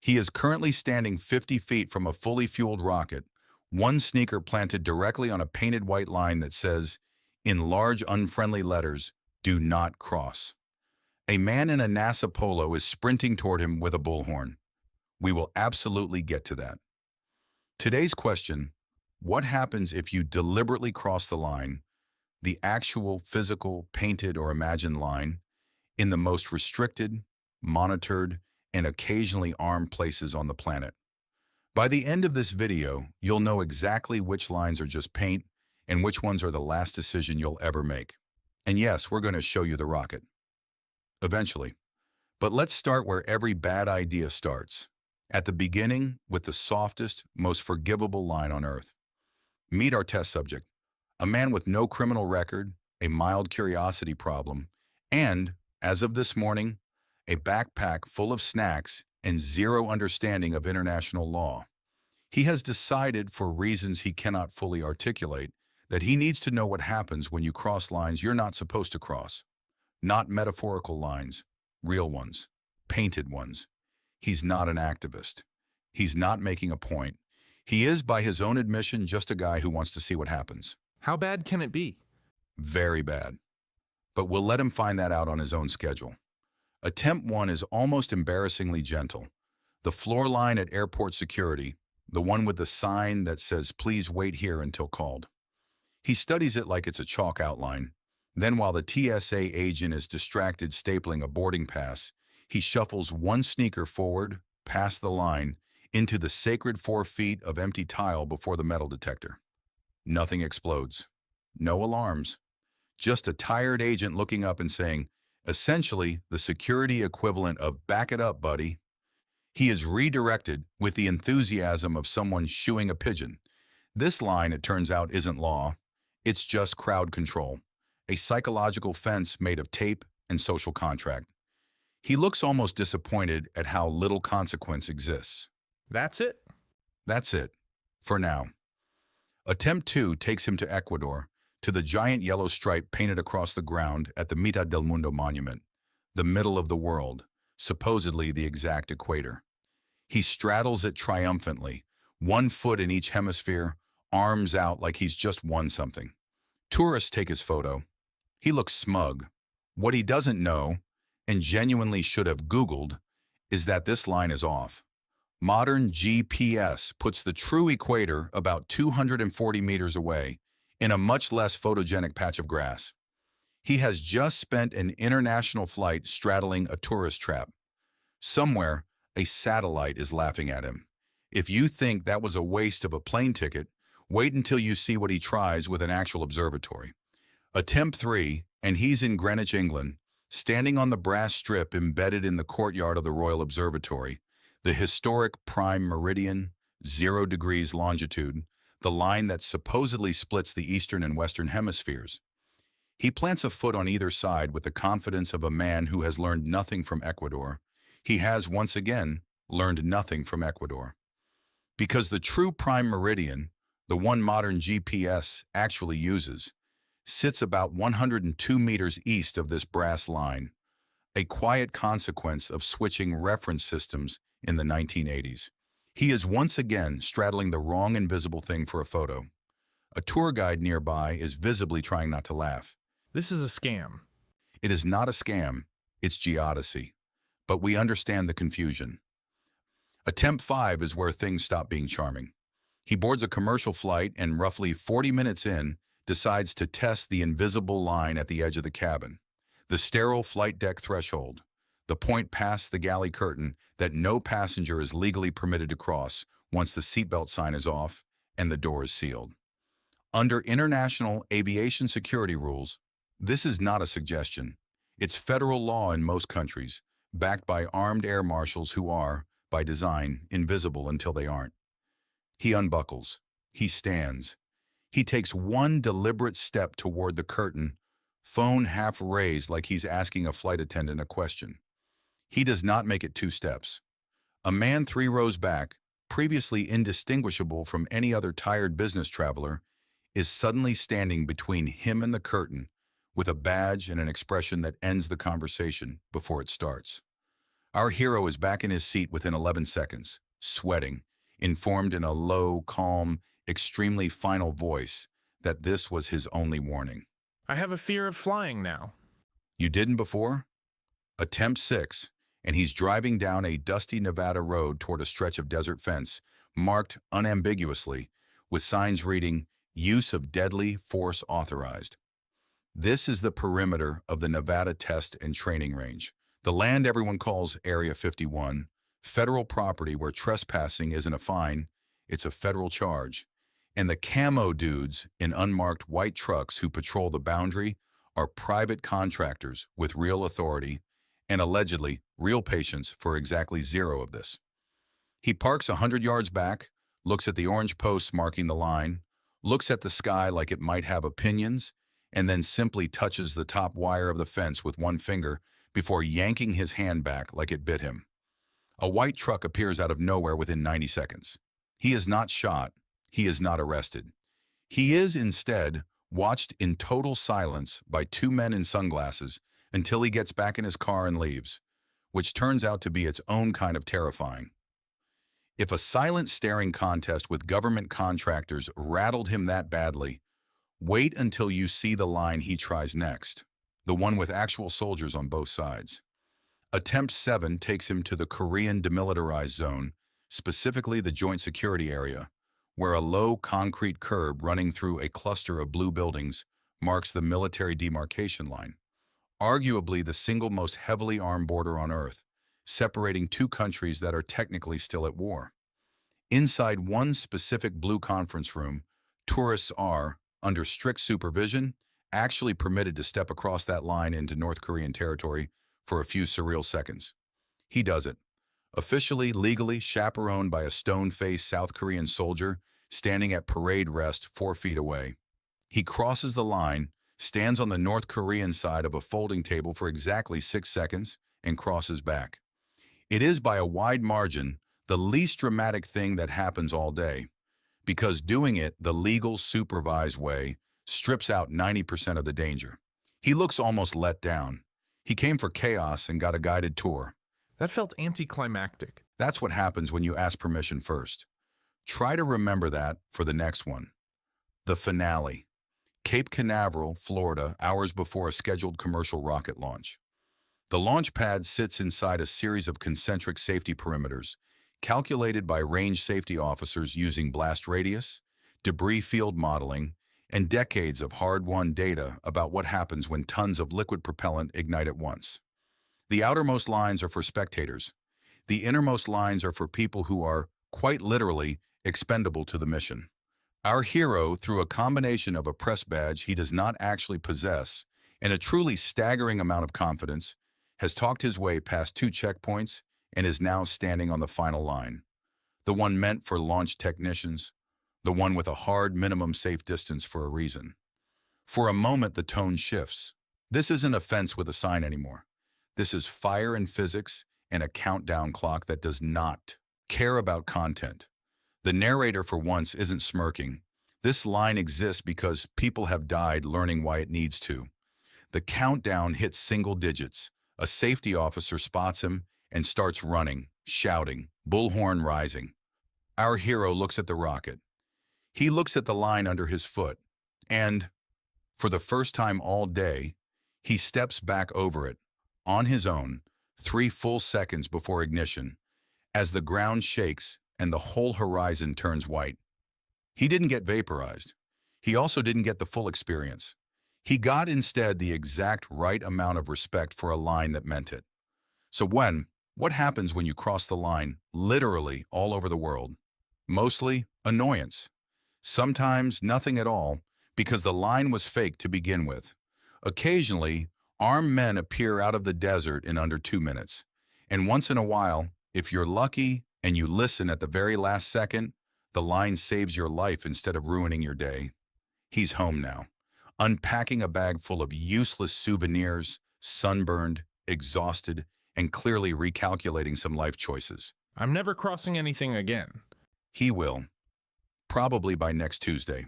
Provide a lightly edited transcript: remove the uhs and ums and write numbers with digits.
He is currently standing 50 feet from a fully fueled rocket, one sneaker planted directly on a painted white line that says, in large unfriendly letters, "Do not cross." A man in a NASA polo is sprinting toward him with a bullhorn. We will absolutely get to that. Today's question: what happens if you deliberately cross the line, the actual physical, painted, or imagined line, in the most restricted, monitored, and occasionally armed places on the planet? By the end of this video, you'll know exactly which lines are just paint and which ones are the last decision you'll ever make. And yes, we're going to show you the rocket. Eventually. But let's start where every bad idea starts. At the beginning, with the softest, most forgivable line on Earth. Meet our test subject, a man with no criminal record, a mild curiosity problem, and, as of this morning, a backpack full of snacks and zero understanding of international law. He has decided, for reasons he cannot fully articulate, that he needs to know what happens when you cross lines you're not supposed to cross. Not metaphorical lines, real ones, painted ones. He's not an activist. He's not making a point. He is, by his own admission, just a guy who wants to see what happens. How bad can it be? Very bad. But we'll let him find that out on his own schedule. Attempt 1 is almost embarrassingly gentle. The floor line at airport security, the one with the sign that says, "Please wait here until called." He studies it like it's a chalk outline. Then, while the TSA agent is distracted stapling a boarding pass, he shuffles one sneaker forward, past the line, into the sacred 4 feet of empty tile before the metal detector. Nothing explodes. No alarms. Just a tired agent looking up and saying, essentially, the security equivalent of "back it up, buddy." He is redirected with the enthusiasm of someone shooing a pigeon. This line, it turns out, isn't law. It's just crowd control, a psychological fence made of tape and social contract. He looks almost disappointed at how little consequence exists. That's it? That's it, for now. Attempt 2 takes him to Ecuador, to the giant yellow stripe painted across the ground at the Mitad del Mundo monument, the middle of the world, supposedly the exact equator. He straddles it triumphantly, 1 foot in each hemisphere, arms out like he's just won something. Tourists take his photo. He looks smug. What he doesn't know, and genuinely should have Googled, is that this line is off. Modern GPS puts the true equator about 240 meters away, in a much less photogenic patch of grass. He has just spent an international flight straddling a tourist trap. Somewhere, a satellite is laughing at him. If you think that was a waste of a plane ticket, wait until you see what he tries with an actual observatory. Attempt 3, and he's in Greenwich, England, standing on the brass strip embedded in the courtyard of the Royal Observatory, the historic Prime Meridian, 0 degrees longitude, the line that supposedly splits the eastern and western hemispheres. He plants a foot on either side with the confidence of a man who has learned nothing from Ecuador. He has, once again, learned nothing from Ecuador. Because the true Prime Meridian, the one modern GPS actually uses, sits about 102 meters east of this brass line, a quiet consequence of switching reference systems in the 1980s. He is once again straddling the wrong invisible thing for a photo. A tour guide nearby is visibly trying not to laugh. This is a scam. It is not a scam, it's geodesy. But we understand the confusion. Attempt 5 is where things stop being charming. He boards a commercial flight and, roughly 40 minutes in, decides to test the invisible line at the edge of the cabin, the sterile flight deck threshold, the point past the galley curtain that no passenger is legally permitted to cross once the seatbelt sign is off and the door is sealed. Under international aviation security rules, this is not a suggestion. It's federal law in most countries, backed by armed air marshals who are, by design, invisible until they aren't. He unbuckles. He stands. He takes one deliberate step toward the curtain, phone half raised like he's asking a flight attendant a question. He does not make it 2 steps. A man 3 rows back, previously indistinguishable from any other tired business traveler, is suddenly standing between him and the curtain with a badge and an expression that ends the conversation before it starts. Our hero is back in his seat within 11 seconds, sweating, informed in a low, calm, extremely final voice that this was his only warning. I have a fear of flying now. You didn't before? Attempt 6, and he's driving down a dusty Nevada road toward a stretch of desert fence, marked unambiguously, with signs reading, "Use of deadly force authorized." This is the perimeter of the Nevada Test and Training Range, the land everyone calls Area 51, federal property where trespassing isn't a fine, it's a federal charge. And the Camo dudes in unmarked white trucks who patrol the boundary are private contractors with real authority and allegedly real patience for exactly zero of this. He parks 100 yards back, looks at the orange posts marking the line, looks at the sky like it might have opinions, and then simply touches the top wire of the fence with one finger before yanking his hand back like it bit him. A white truck appears out of nowhere within 90 seconds. He is not shot. He is not arrested. He is instead watched in total silence by two men in sunglasses until he gets back in his car and leaves, which turns out to be its own kind of terrifying. If a silent staring contest with government contractors rattled him that badly, wait until you see the line he tries next, the one with actual soldiers on both sides. Attempt 7 takes him to the Korean demilitarized zone, specifically the Joint Security Area, where a low concrete curb running through a cluster of blue buildings marks the military demarcation line, arguably the single most heavily armed border on Earth, separating two countries that are technically still at war. Inside one specific blue conference room, tourists are, under strict supervision, actually permitted to step across that line into North Korean territory for a few surreal seconds. He does it, officially, legally chaperoned by a stone-faced South Korean soldier standing at parade rest 4 feet away. He crosses the line, stands on the North Korean side of a folding table for exactly 6 seconds, and crosses back. It is by a wide margin the least dramatic thing that happens all day, because doing it the legal, supervised way strips out 90% of the danger. He looks almost let down. He came for chaos and got a guided tour. That felt anticlimactic. That's what happens when you ask permission first. Try to remember that for the next one. The finale. Cape Canaveral, Florida, hours before a scheduled commercial rocket launch. The launch pad sits inside a series of concentric safety perimeters, calculated by range safety officers using blast radius, debris field modeling, and decades of hard-won data about what happens when tons of liquid propellant ignite at once. The outermost lines are for spectators. The innermost lines are for people who are, quite literally, expendable to the mission. Our hero, through a combination of a press badge he does not actually possess and a truly staggering amount of confidence, has talked his way past 2 checkpoints and is now standing on the final line. The one meant for launch technicians, the one with a hard minimum safe distance for a reason. For a moment, the tone shifts. This isn't a fence with a sign anymore. This is fire and physics and a countdown clock that does not care about content. The narrator, for once, isn't smirking. This line exists because people have died learning why it needs to. The countdown hits single digits. A safety officer spots him and starts running, shouting, bullhorn rising. Our hero looks at the rocket. He looks at the line under his foot, and, for the first time all day, he steps back over it, on his own, 3 full seconds before ignition, as the ground shakes and the whole horizon turns white. He didn't get vaporized. He also didn't get the full experience. He got instead the exact right amount of respect for a line that meant it. So what happens when you cross the line literally all over the world? Mostly annoyance. Sometimes nothing at all, because the line was fake to begin with. Occasionally, armed men appear out of the desert in under 2 minutes. And once in a while, if you're lucky and you listen at the very last second, the line saves your life instead of ruining your day. He's home now, unpacking a bag full of useless souvenirs, sunburned, exhausted, and clearly recalculating some life choices. I'm never crossing anything again. He will, probably by next Tuesday.